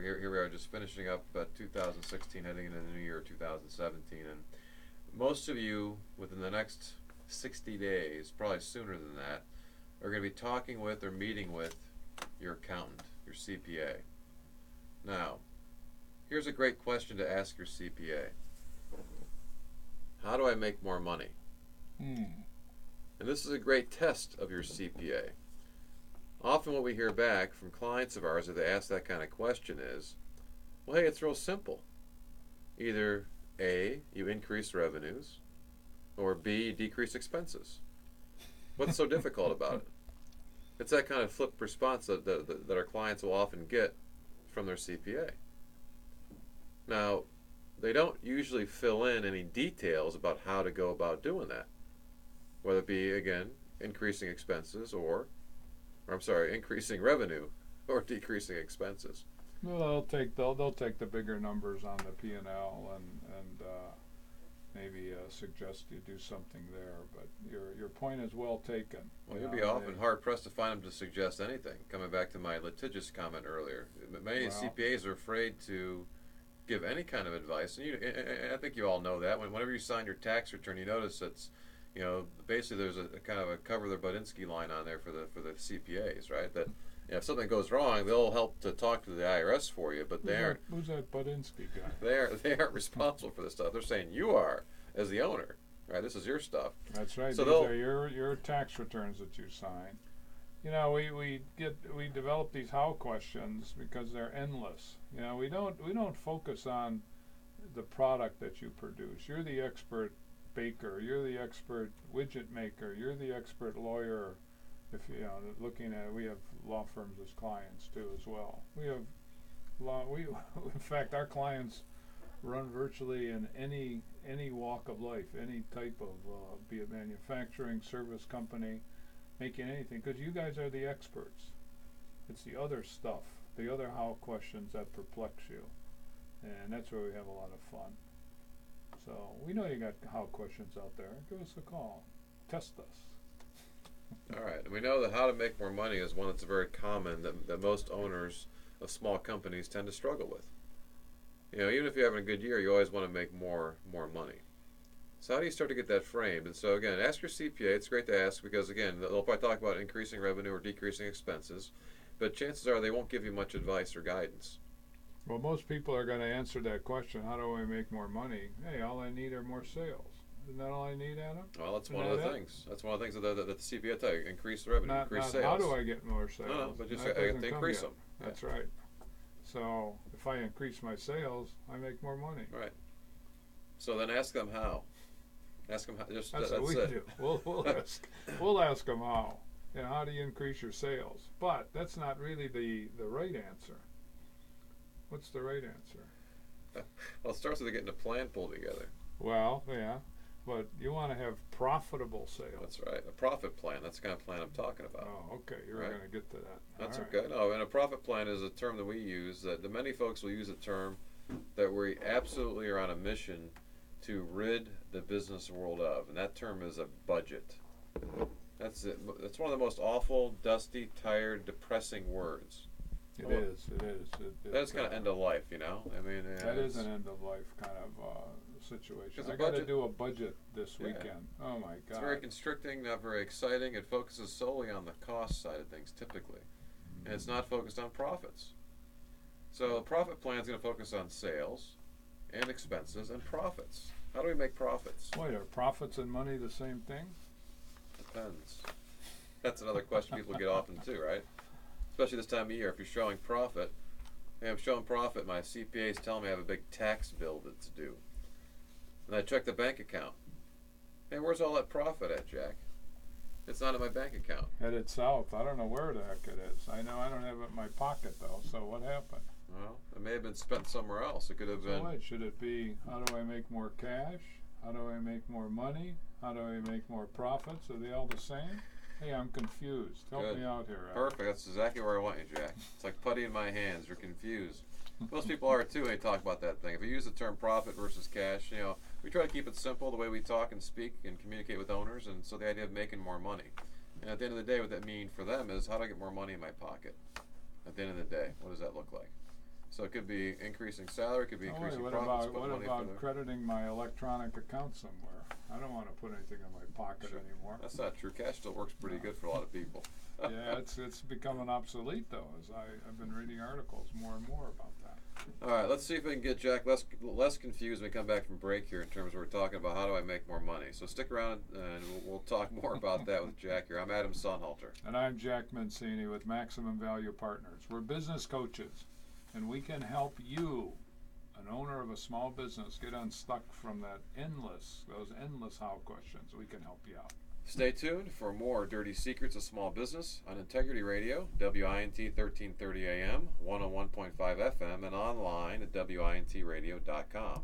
here we are just finishing up 2016, heading into the new year 2017, and most of you within the next 60 days, probably sooner than that, are going to be talking with or meeting with your accountant, your CPA. Now, here's a great question to ask your CPA. How do I make more money? And this is a great test of your CPA. Often what we hear back from clients of ours if they ask that kind of question is, well, hey, it's real simple. Either A, you increase revenues, or B, you decrease expenses. What's so difficult about it? It's that kind of flip response that our clients will often get from their CPA. Now, they don't usually fill in any details about how to go about doing that. Whether it be, again, increasing expenses increasing revenue or decreasing expenses. Well, they'll take the bigger numbers on the P&L and maybe suggest you do something there. But your point is well taken. Well, you'll be often hard pressed to find them to suggest anything. Coming back to my litigious comment earlier, many CPAs are afraid to give any kind of advice, and I think you all know that. Whenever you sign your tax return, you notice it's, basically there's a kind of a cover their Budinsky line on there for the CPAs, right? That if something goes wrong, they'll help to talk to the IRS for you, but who's that Budinsky guy? They aren't responsible for this stuff. They're saying you are as the owner, right? This is your stuff. That's right. So these are your tax returns that you sign. We develop these how questions because they're endless. We don't focus on the product that you produce. You're the expert baker. You're the expert widget maker. You're the expert lawyer. If looking at, we have law firms as clients too as well. We have in fact, our clients run virtually in any walk of life, any type of be it manufacturing, service company, making anything, because you guys are the experts. It's the other stuff, the other how questions that perplex you, and that's where we have a lot of fun. So we know you got how questions out there. Give us a call. Test us. All right. And we know that how to make more money is one that's very common that most owners of small companies tend to struggle with. Even if you're having a good year, you always want to make more money. So how do you start to get that framed? And so again, ask your CPA. It's great to ask because again, they'll probably talk about increasing revenue or decreasing expenses, but chances are they won't give you much advice or guidance. Well, most people are going to answer that question, how do I make more money? Hey, all I need are more sales. Isn't that all I need, Adam? Well, that's one of the things. That's one of the things that the CPA tell you, increase the revenue, increase sales. How do I get more sales? No, but just I have to increase them. That's right. So if I increase my sales, I make more money. Right. So then ask them how. Ask them how. That's what we do. We'll ask them how. How do you increase your sales? But that's not really the right answer. What's the right answer? Well, it starts with getting a plan pulled together. Well, yeah, but you want to have profitable sales. That's right. A profit plan. That's the kind of plan I'm talking about. Oh, okay. You're going to get to that. That's okay. No, and a profit plan is a term that we use. That many folks will use a term that we absolutely are on a mission to rid the business world of, and that term is a budget. That's it. That's one of the most awful, dusty, tired, depressing words. It is. That's kind of end of life, I mean, that is an end of life kind of situation. I got to do a budget this weekend. Oh my God! It's very constricting, not very exciting. It focuses solely on the cost side of things, typically, and it's not focused on profits. So a profit plan is going to focus on sales, and expenses and profits. How do we make profits? Wait, are profits and money the same thing? Depends. That's another question people get often too, right? Especially this time of year. If you're showing profit, hey, I'm showing profit, my CPA is telling me I have a big tax bill that's due. And I check the bank account. Hey, where's all that profit at, Jack? It's not in my bank account. Headed south. I don't know where the heck it is. I know I don't have it in my pocket, though, so what happened? Well, it may have been spent somewhere else. It could have been... What? Should it be, how do I make more cash? How do I make more money? How do I make more profits? Are they all the same? Hey, I'm confused. Help me out here, Al. Perfect. That's exactly where I want you, Jack. It's like putty in my hands. You're confused. Most people are, too, when they talk about that thing. If you use the term profit versus cash, we try to keep it simple the way we talk and speak and communicate with owners, and so the idea of making more money. And at the end of the day, what that means for them is, how do I get more money in my pocket? At the end of the day, what does that look like? So it could be increasing salary, it could be Oh, wait, increasing what profits, about put what money about for the... crediting my electronic account somewhere? I don't want to put anything in my pocket Sure. anymore. That's not true. Cash still works pretty No. good for a lot of people. Yeah, it's becoming obsolete though, as I've been reading articles more and more about that. All right, let's see if we can get Jack less confused when we come back from break here in terms of we're talking about how do I make more money. So stick around and we'll talk more about that with Jack here. I'm Adam Sonhalter. And I'm Jack Mancini with Maximum Value Partners. We're business coaches, and we can help you, an owner of a small business, get unstuck from those endless how questions. We can help you out. Stay tuned for more dirty secrets of small business on Integrity Radio, WINT 1330 AM, 101.5 FM, and online at WINTradio.com.